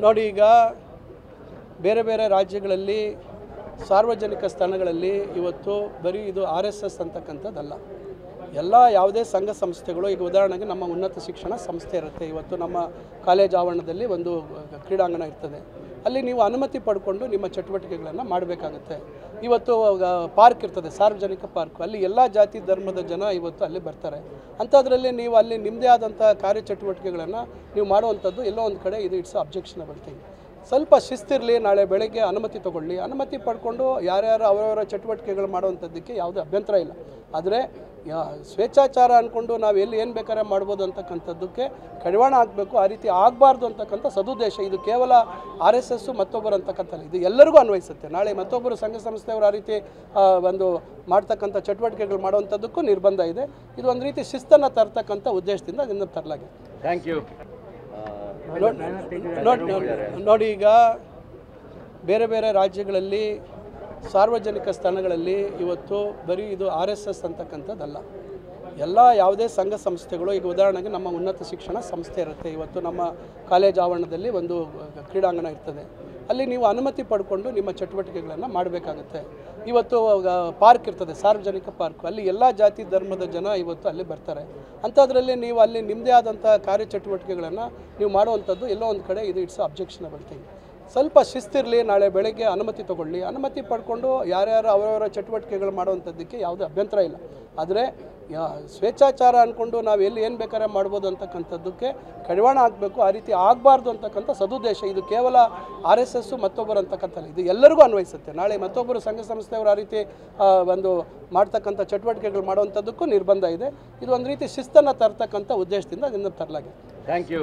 ನೋಡಿ, ಈಗ ಬೇರೆ ಬೇರೆ ರಾಜ್ಯಗಳಲ್ಲಿ ಸಾರ್ವಜನಿಕ ಸ್ಥಳಗಳಲ್ಲಿ ಇವತ್ತು ಬರೀ ಇದು RSS ಅಂತಕ್ಕಂಥದ್ದಲ್ಲ, ಎಲ್ಲ ಯಾವುದೇ ಸಂಘ ಸಂಸ್ಥೆಗಳು, ಈಗ ಉದಾಹರಣೆಗೆ ನಮ್ಮ ಉನ್ನತ ಶಿಕ್ಷಣ ಸಂಸ್ಥೆ ಇರುತ್ತೆ, ಇವತ್ತು ನಮ್ಮ ಕಾಲೇಜ್ ಆವರಣದಲ್ಲಿ ಒಂದು ಕ್ರೀಡಾಂಗಣ ಇರ್ತದೆ, ಅಲ್ಲಿ ನೀವು ಅನುಮತಿ ಪಡ್ಕೊಂಡು ನಿಮ್ಮ ಚಟುವಟಿಕೆಗಳನ್ನು ಮಾಡಬೇಕಾಗುತ್ತೆ. ಇವತ್ತು ಪಾರ್ಕ್ ಇರ್ತದೆ, ಸಾರ್ವಜನಿಕ ಪಾರ್ಕ್, ಅಲ್ಲಿ ಎಲ್ಲ ಜಾತಿ ಧರ್ಮದ ಜನ ಇವತ್ತು ಅಲ್ಲಿ ಬರ್ತಾರೆ. ಅಂಥದ್ರಲ್ಲಿ ನೀವು ಅಲ್ಲಿ ನಿಮ್ಮದೇ ಆದಂಥ ಕಾರ್ಯಚಟುವಟಿಕೆಗಳನ್ನು ನೀವು ಮಾಡುವಂಥದ್ದು ಎಲ್ಲೋ ಒಂದು ಕಡೆ ಇದು ಇಟ್ಸ್ ಅಬ್ಜೆಕ್ಷನಬಲ್ ಥಿಂಗ್. ಸ್ವಲ್ಪ ಶಿಸ್ತಿರಲಿ, ನಾಳೆ ಬೆಳಗ್ಗೆ ಅನುಮತಿ ತೊಗೊಳ್ಳಿ, ಅನುಮತಿ ಪಡ್ಕೊಂಡು ಯಾರ್ಯಾರು ಅವರವರ ಚಟುವಟಿಕೆಗಳು ಮಾಡುವಂಥದ್ದಕ್ಕೆ ಯಾವುದೇ ಅಭ್ಯಂತರ ಇಲ್ಲ. ಆದರೆ ಸ್ವೇಚ್ಛಾಚಾರ ಅಂದ್ಕೊಂಡು ನಾವು ಎಲ್ಲಿ ಏನು ಬೇಕಾದ್ರೆ ಮಾಡ್ಬೋದು ಅಂತಕ್ಕಂಥದ್ದಕ್ಕೆ ಕಡಿವಾಣ ಹಾಕಬೇಕು. ಆ ರೀತಿ ಆಗಬಾರ್ದು ಅಂತಕ್ಕಂಥ ಸದುದ್ದೇಶ. ಇದು ಕೇವಲ RSS ಮತ್ತೊಬ್ಬರು ಅಂತಕ್ಕಂಥಲ್ಲ, ಇದು ಎಲ್ಲರಿಗೂ ಅನ್ವಯಿಸುತ್ತೆ. ನಾಳೆ ಮತ್ತೊಬ್ಬರು ಸಂಘ ಸಂಸ್ಥೆಯವರು ಆ ರೀತಿ ಒಂದು ಮಾಡ್ತಕ್ಕಂಥ ಚಟುವಟಿಕೆಗಳು ಮಾಡುವಂಥದ್ದಕ್ಕೂ ನಿರ್ಬಂಧ ಇದೆ. ಇದು ಒಂದು ರೀತಿ ಶಿಸ್ತನ್ನು ತರ್ತಕ್ಕಂಥ ಉದ್ದೇಶದಿಂದ ಅದನ್ನು ತರಲಾಗಿದೆ. Thank you. ನೋಡಿ, ಈಗ ಬೇರೆ ಬೇರೆ ರಾಜ್ಯಗಳಲ್ಲಿ ಸಾರ್ವಜನಿಕ ಸ್ಥಳಗಳಲ್ಲಿ ಇವತ್ತು ಬರೀ ಇದು RSS ಅಂತಕ್ಕಂಥದ್ದಲ್ಲ, ಎಲ್ಲ ಯಾವುದೇ ಸಂಘ ಸಂಸ್ಥೆಗಳು, ಈಗ ಉದಾಹರಣೆಗೆ ನಮ್ಮ ಉನ್ನತ ಶಿಕ್ಷಣ ಸಂಸ್ಥೆ ಇರುತ್ತೆ, ಇವತ್ತು ನಮ್ಮ ಕಾಲೇಜ್ ಆವರಣದಲ್ಲಿ ಒಂದು ಕ್ರೀಡಾಂಗಣ ಇರ್ತದೆ, ಅಲ್ಲಿ ನೀವು ಅನುಮತಿ ಪಡ್ಕೊಂಡು ನಿಮ್ಮ ಚಟುವಟಿಕೆಗಳನ್ನು ಮಾಡಬೇಕಾಗುತ್ತೆ. ಇವತ್ತು ಪಾರ್ಕ್ ಇರ್ತದೆ, ಸಾರ್ವಜನಿಕ ಪಾರ್ಕ್, ಅಲ್ಲಿ ಎಲ್ಲ ಜಾತಿ ಧರ್ಮದ ಜನ ಇವತ್ತು ಅಲ್ಲಿ ಬರ್ತಾರೆ. ಅಂಥದ್ರಲ್ಲಿ ನೀವು ಅಲ್ಲಿ ನಿಮ್ಮದೇ ಆದಂಥ ಕಾರ್ಯಚಟುವಟಿಕೆಗಳನ್ನು ನೀವು ಮಾಡುವಂಥದ್ದು ಎಲ್ಲೋ ಒಂದು ಕಡೆ ಇದು ಇಟ್ಸ್ ಅಬ್ಜೆಕ್ಷನಬಲ್ ಥಿಂಗ್. ಸ್ವಲ್ಪ ಶಿಸ್ತಿರಲಿ, ನಾಳೆ ಬೆಳಗ್ಗೆ ಅನುಮತಿ ತೊಗೊಳ್ಳಿ, ಅನುಮತಿ ಪಡ್ಕೊಂಡು ಯಾರ್ಯಾರು ಅವರವರ ಚಟುವಟಿಕೆಗಳು ಮಾಡುವಂಥದ್ದಕ್ಕೆ ಯಾವುದೇ ಅಭ್ಯಂತರ ಇಲ್ಲ. ಆದರೆ ಸ್ವೇಚ್ಛಾಚಾರ ಅಂದ್ಕೊಂಡು ನಾವು ಎಲ್ಲಿ ಏನು ಬೇಕಾದ್ರೆ ಮಾಡ್ಬೋದು ಅಂತಕ್ಕಂಥದ್ದಕ್ಕೆ ಕಡಿವಾಣ ಹಾಕಬೇಕು. ಆ ರೀತಿ ಆಗಬಾರ್ದು ಅಂತಕ್ಕಂಥ ಸದುದ್ದೇಶ. ಇದು ಕೇವಲ RSS ಮತ್ತೊಬ್ಬರು ಅಂತಕ್ಕಂಥಲ್ಲ, ಇದು ಎಲ್ಲರಿಗೂ ಅನ್ವಯಿಸುತ್ತೆ. ನಾಳೆ ಮತ್ತೊಬ್ಬರು ಸಂಘ ಸಂಸ್ಥೆಯವರು ಆ ರೀತಿ ಒಂದು ಮಾಡ್ತಕ್ಕಂಥ ಚಟುವಟಿಕೆಗಳು ಮಾಡುವಂಥದ್ದಕ್ಕೂ ನಿರ್ಬಂಧ ಇದೆ. ಇದು ಒಂದು ರೀತಿ ಶಿಸ್ತನ್ನು ತರ್ತಕ್ಕಂಥ ಉದ್ದೇಶದಿಂದ ಅದನ್ನು ತರಲಾಗಿದೆ. Thank you.